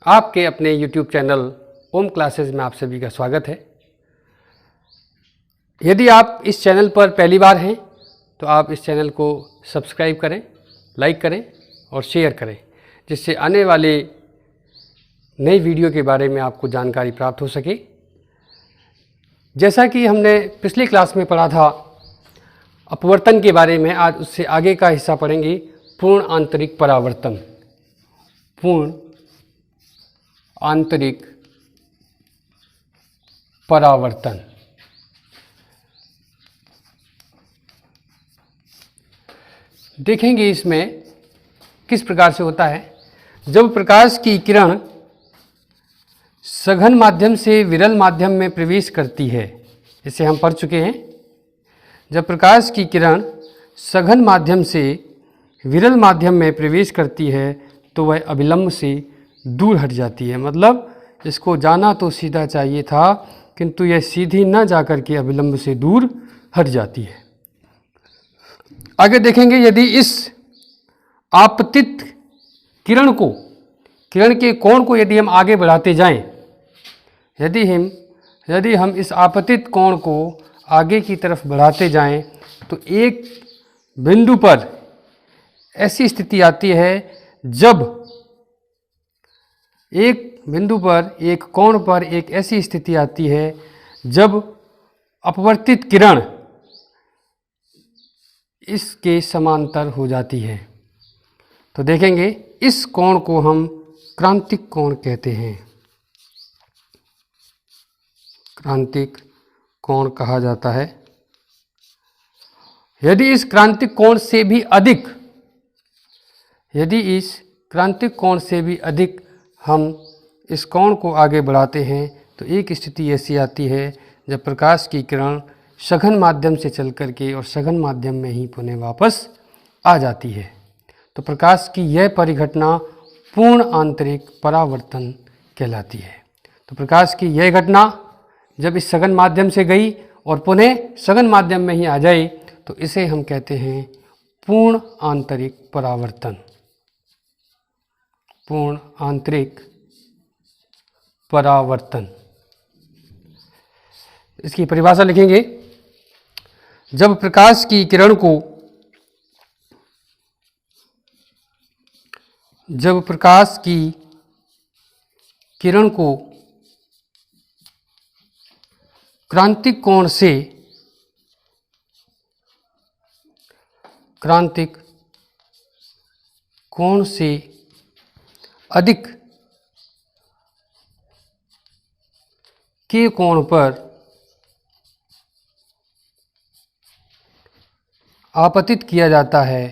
आपके अपने YouTube channel ओम classes में आप सभी का स्वागत है। यदि आप इस चैनल पर पहली बार हैं तो आप इस चैनल को सब्सक्राइब करें, लाइक करें और शेयर करें, जिससे आने वाले नई वीडियो के बारे में आपको जानकारी प्राप्त हो सके। जैसा कि हमने पिछली क्लास में पढ़ा था अपवर्तन के बारे में, आज उससे आगे का हिस्सा पढ़ेंगे पूर्ण आंतरिक परावर्तन। पूर्ण आंतरिक परावर्तन। देखेंगे इसमें किस प्रकार से होता है। जब प्रकाश की किरण सघन माध्यम से विरल माध्यम में प्रवेश करती है, इसे हम पढ़ चुके हैं। जब प्रकाश की किरण सघन माध्यम से विरल माध्यम में प्रवेश करती है तो वह अविलंब से दूर हट जाती है। मतलब इसको जाना तो सीधा चाहिए था, किंतु यह सीधी न जाकर के अविलंब से दूर हट जाती है। आगे देखेंगे, यदि इस आपतित किरण को, किरण के कोण को यदि हम आगे बढ़ाते जाएं, यदि हम इस आपतित कोण को आगे की तरफ बढ़ाते जाएं तो एक बिंदु पर ऐसी स्थिति आती है जब एक कोण पर एक ऐसी स्थिति आती है जब अपवर्तित किरण इसके समांतर हो जाती है। तो देखेंगे इस कोण को हम क्रांतिक कोण कहते हैं। क्रांतिक कोण कहा जाता है। यदि इस क्रांतिक कोण से भी अधिक हम इस कोण को आगे बढ़ाते हैं तो एक स्थिति ऐसी आती है जब प्रकाश की किरण सघन माध्यम से चल करके और सघन माध्यम में ही पुनः वापस आ जाती है। तो प्रकाश की यह परिघटना पूर्ण आंतरिक परावर्तन कहलाती है। तो प्रकाश की यह घटना जब इस सघन माध्यम से गई और पुनः सघन माध्यम में ही आ जाए तो इसे हम कहते हैं पूर्ण आंतरिक परावर्तन। पूर्ण आंतरिक परावर्तन। इसकी परिभाषा लिखेंगे, जब प्रकाश की किरण को क्रांतिक कोण से अधिक के कोण पर आपतित किया जाता है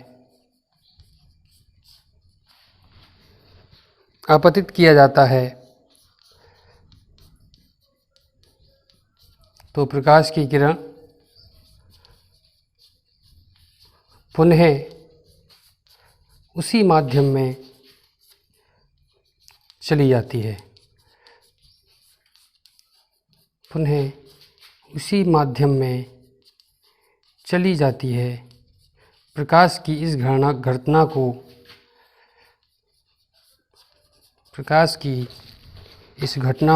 तो प्रकाश की किरण पुनः उसी माध्यम में चली जाती है। पुनः उसी माध्यम में चली जाती है। प्रकाश की इस घटना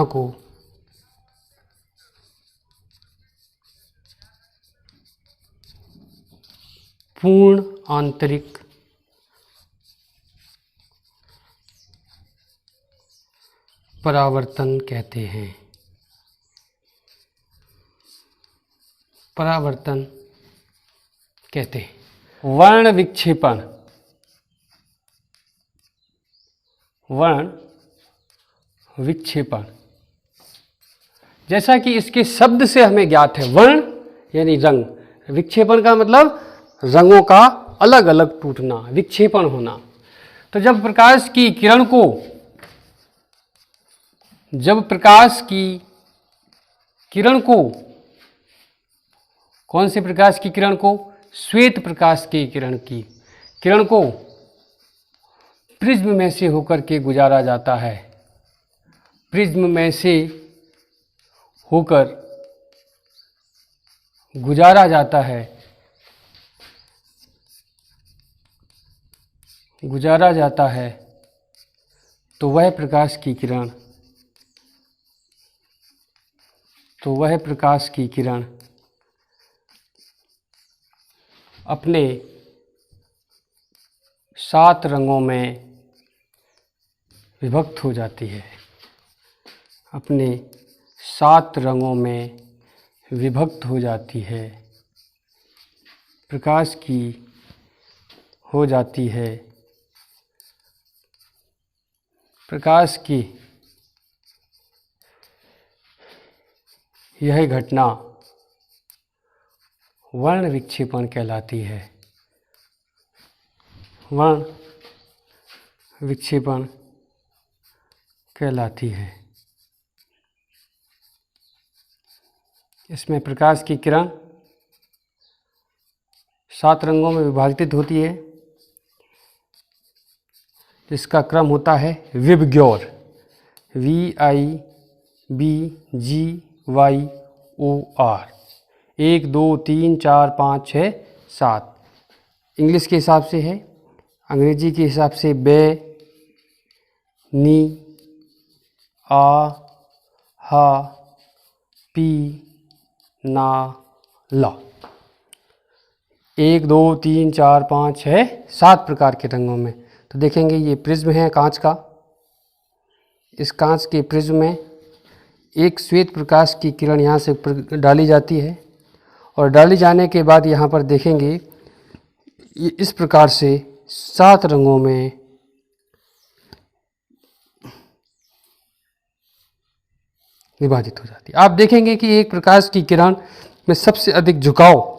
को पूर्ण आंतरिक परावर्तन कहते हैं। वर्ण विक्षेपण जैसा कि इसके शब्द से हमें ज्ञात है। वर्ण यानी रंग, विक्षेपण का मतलब रंगों का अलग अलग टूटना, विक्षेपण होना। तो जब प्रकाश की किरण को कौन से प्रकाश की किरण को, श्वेत प्रकाश की किरण को प्रिज्म में से होकर के गुजारा जाता है। प्रिज्म में से होकर गुजारा जाता है तो वह प्रकाश की किरण अपने 7 रंगों में विभक्त हो जाती है, अपने 7 रंगों में विभक्त हो जाती है, प्रकाश की हो जाती है, प्रकाश की यह घटना वर्ण विक्षेपण कहलाती है। वर्ण विक्षेपण कहलाती है। इसमें प्रकाश की किरण 7 रंगों में विभाजित होती है, जिसका क्रम होता है विबग्योर, VIBGYOR, 1 2 3 4 5 6 7। इंग्लिश के हिसाब से है, अंग्रेजी के हिसाब से बे, नी, आ, हा, पी, ना, ला। 1 2 3 4 5 6 7 प्रकार के रंगों में। तो देखेंगे ये प्रिज्म है कांच का। इस कांच के प्रिज्म में एक श्वेत प्रकाश की किरण यहाँ से ऊपर डाली जाती है और डाली जाने के बाद यहाँ पर देखेंगे ये इस प्रकार से 7 रंगों में विभाजित हो जाती है। आप देखेंगे कि एक प्रकाश की किरण में सबसे अधिक झुकाव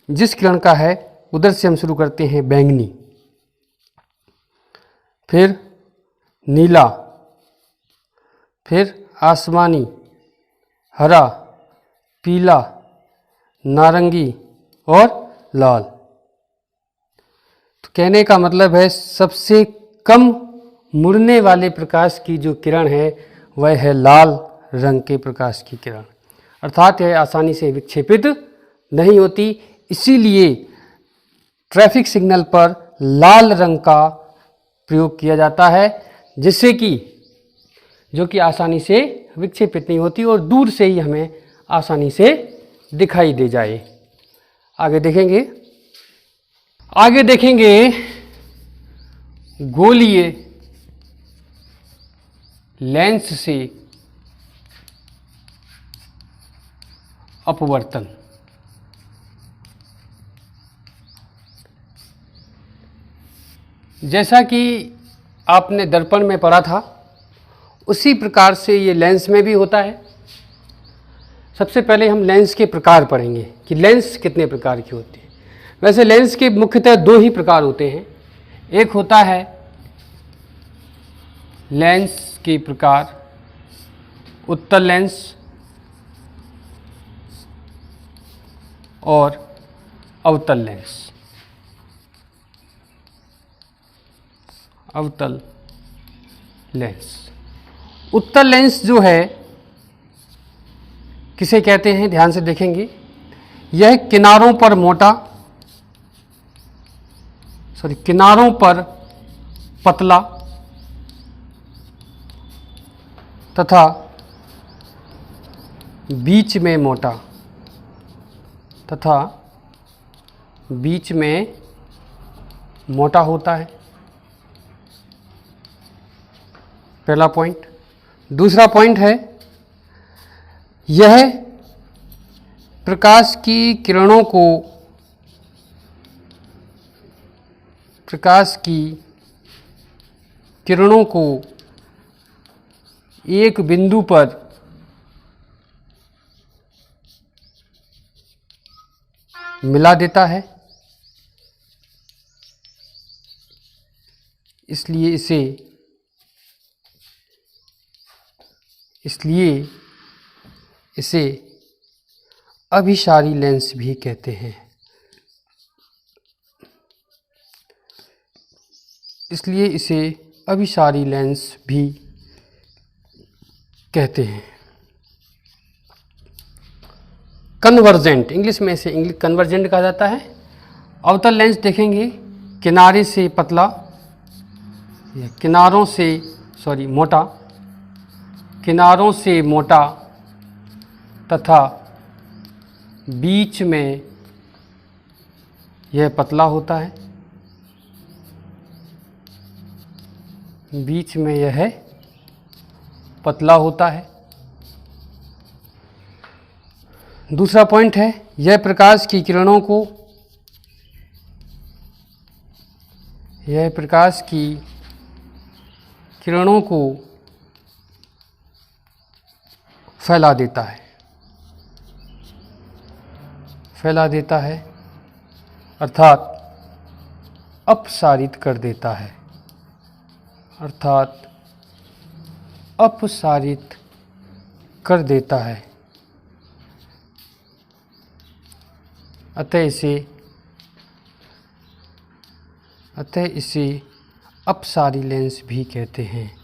जिस किरण का है उधर से हम शुरू करते हैं बैंगनी, फिर नीला, फिर आसमानी, हरा, पीला, नारंगी और लाल। तो कहने का मतलब है सबसे कम मुड़ने वाले प्रकाश की जो किरण है वह है लाल रंग के प्रकाश की किरण, अर्थात यह आसानी से विक्षेपित नहीं होती। इसीलिए ट्रैफिक सिग्नल पर लाल रंग का प्रयोग किया जाता है, जिससे कि जो कि आसानी से विक्षेपित नहीं होती और दूर से ही हमें आसानी से दिखाई दे जाए। आगे देखेंगे गोलीय लेंस से अपवर्तन। जैसा कि आपने दर्पण में पढ़ा था उसी प्रकार से ये लेंस में भी होता है। सबसे पहले हम लेंस के प्रकार पढ़ेंगे कि लेंस कितने प्रकार की होती है। वैसे लेंस के मुख्यतः 2 ही प्रकार होते हैं। एक होता है लेंस के प्रकार उत्तल लेंस और अवतल लेंस। अवतल लेंस, उत्तल लेंस जो है किसे कहते हैं, ध्यान से देखेंगे। यह किनारों पर पतला तथा बीच में मोटा होता है। पहला पॉइंट। दूसरा पॉइंट है यह प्रकाश की किरणों को एक बिंदु पर मिला देता है, इसलिए इसे अभिसारी लेंस भी कहते हैं। इसलिए इसे अभिसारी लेंस भी कहते हैं। कन्वर्जेंट, इंग्लिश में इसे कन्वर्जेंट कहा जाता है। अवतल लेंस देखेंगे किनारे से पतला यह मोटा, किनारों से मोटा तथा बीच में यह पतला होता है, बीच में यह पतला होता है। दूसरा पॉइंट है, यह प्रकाश की किरणों को फैला देता है अर्थात अपसारित कर देता है, अतः इसे अपसारी लेंस भी कहते हैं।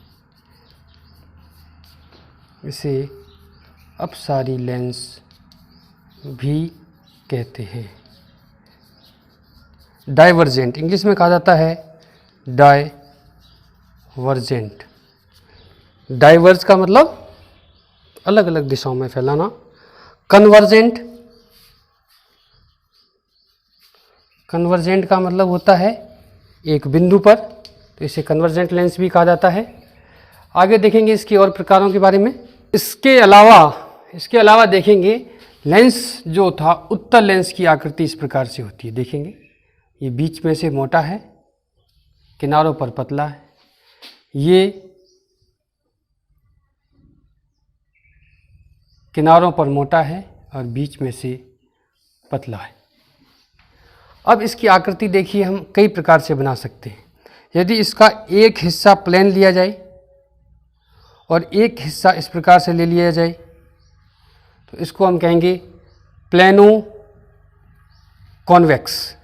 इसे अपसारी लेंस भी कहते हैं। डाइवर्जेंट, इंग्लिश में कहा जाता है डाइवर्जेंट। डाइवर्ज का मतलब अलग अलग दिशाओं में फैलाना। कन्वर्जेंट का मतलब होता है एक बिंदु पर, तो इसे कन्वर्जेंट लेंस भी कहा जाता है। आगे देखेंगे इसके और प्रकारों के बारे में। इसके अलावा देखेंगे लेंस जो था, उत्तल लेंस की आकृति इस प्रकार से होती है। देखेंगे ये बीच में से मोटा है, किनारों पर पतला है। ये किनारों पर मोटा है और बीच में से पतला है। अब इसकी आकृति देखिए, हम कई प्रकार से बना सकते हैं। यदि इसका एक हिस्सा प्लेन लिया जाए और एक हिस्सा इस प्रकार से ले लिया जाए तो इसको हम कहेंगे प्लेनो कॉन्वेक्स।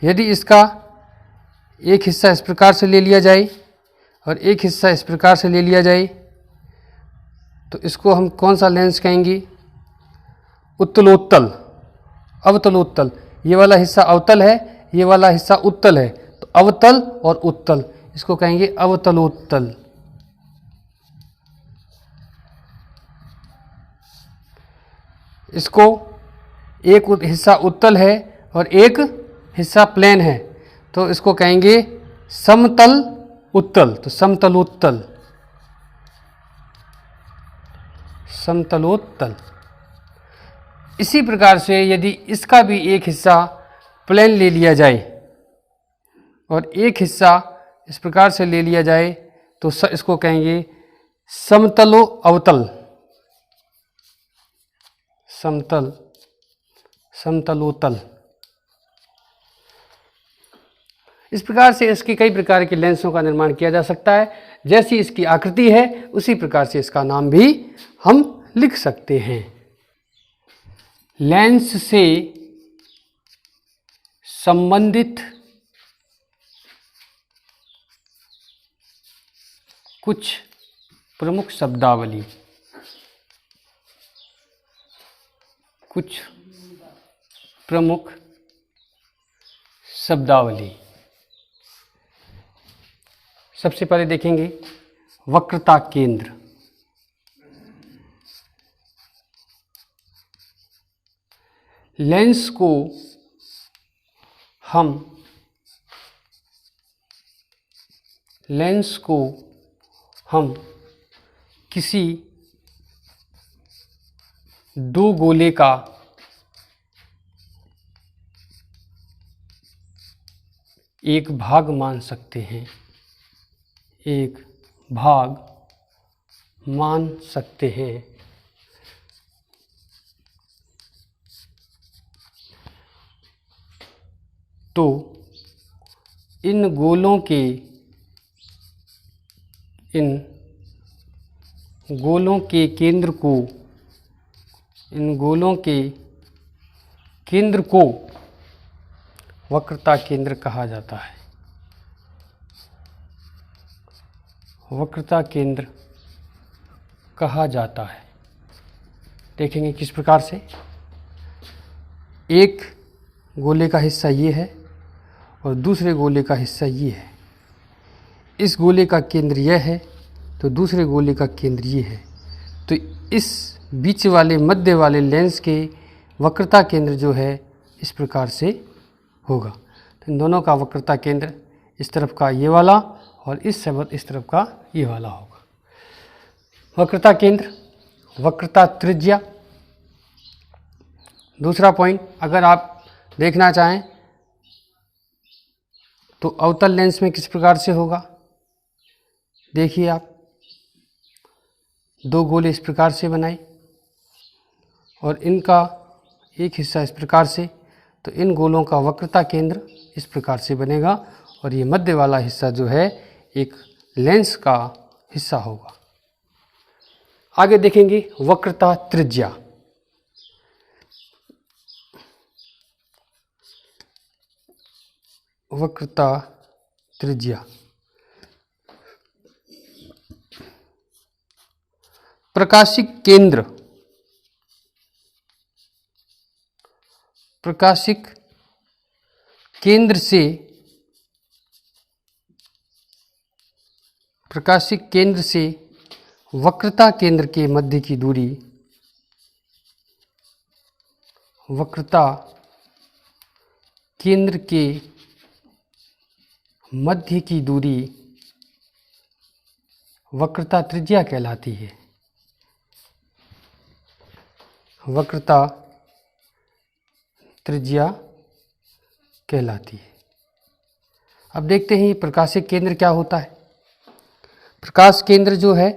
यदि इसका एक हिस्सा इस प्रकार से ले लिया जाए और एक हिस्सा इस प्रकार से ले लिया जाए तो इसको हम कौन सा लेंस कहेंगे? अवतलोत्तल। ये वाला हिस्सा अवतल है, ये वाला हिस्सा उत्तल है, तो अवतल और उत्तल, इसको कहेंगे अवतलोत्तल। इसको एक हिस्सा उत्तल है और एक हिस्सा प्लेन है, तो इसको कहेंगे समतल उत्तल। तो समतलोत्तल। इसी प्रकार से यदि इसका भी एक हिस्सा प्लेन ले लिया जाए और एक हिस्सा इस प्रकार से ले लिया जाए तो इसको कहेंगे समतलोत्तल। इस प्रकार से इसके कई प्रकार के लेंसों का निर्माण किया जा सकता है। जैसी इसकी आकृति है उसी प्रकार से इसका नाम भी हम लिख सकते हैं। लेंस से संबंधित कुछ प्रमुख शब्दावली। सबसे पहले देखेंगे वक्रता केंद्र। लेंस को हम किसी दो गोले का एक भाग मान सकते हैं। तो इन गोलों के केंद्र को वक्रता केंद्र कहा जाता है। देखेंगे किस प्रकार से। एक गोले का हिस्सा ये है और दूसरे गोले का हिस्सा ये है। इस गोले का केंद्र यह है तो दूसरे गोले का केंद्र ये है। तो इस बीच वाले मध्य वाले लेंस के वक्रता केंद्र जो है इस प्रकार से होगा। तो इन दोनों का वक्रता केंद्र इस तरफ का ये वाला और इस तरफ का ये वाला होगा। वक्रता केंद्र, वक्रता त्रिज्या। दूसरा पॉइंट, अगर आप देखना चाहें तो अवतल लेंस में किस प्रकार से होगा। देखिए आप, दो गोले इस प्रकार से बनाए और इनका एक हिस्सा इस प्रकार से, तो इन गोलों का वक्रता केंद्र इस प्रकार से बनेगा और ये मध्य वाला हिस्सा जो है एक लेंस का हिस्सा होगा। आगे देखेंगे वक्रता त्रिज्या। वक्रता त्रिज्या, प्रकाशिक केंद्र, प्रकाशिक केंद्र से वक्रता केंद्र के मध्य की दूरी, वक्रता केंद्र के मध्य की दूरी वक्रता त्रिज्या कहलाती है। वक्रता त्रिज्या कहलाती है। अब देखते हैं ये प्रकाशिक केंद्र क्या होता है। प्रकाश केंद्र जो है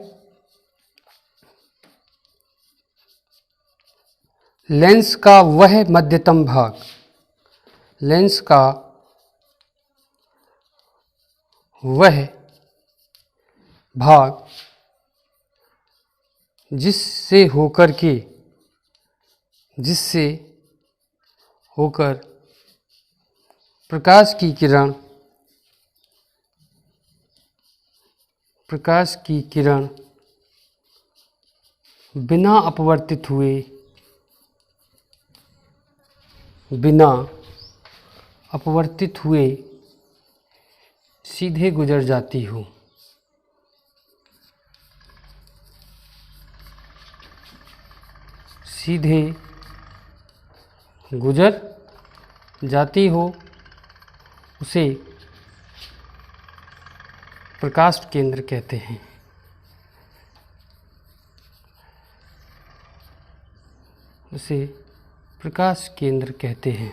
लेंस का वह मध्यतम भाग, लेंस का वह भाग जिससे होकर प्रकाश की किरण बिना अपवर्तित हुए सीधे गुजर जाती हो। सीधे गुजर जाती हो उसे प्रकाश केंद्र कहते हैं। उसे प्रकाश केंद्र कहते हैं।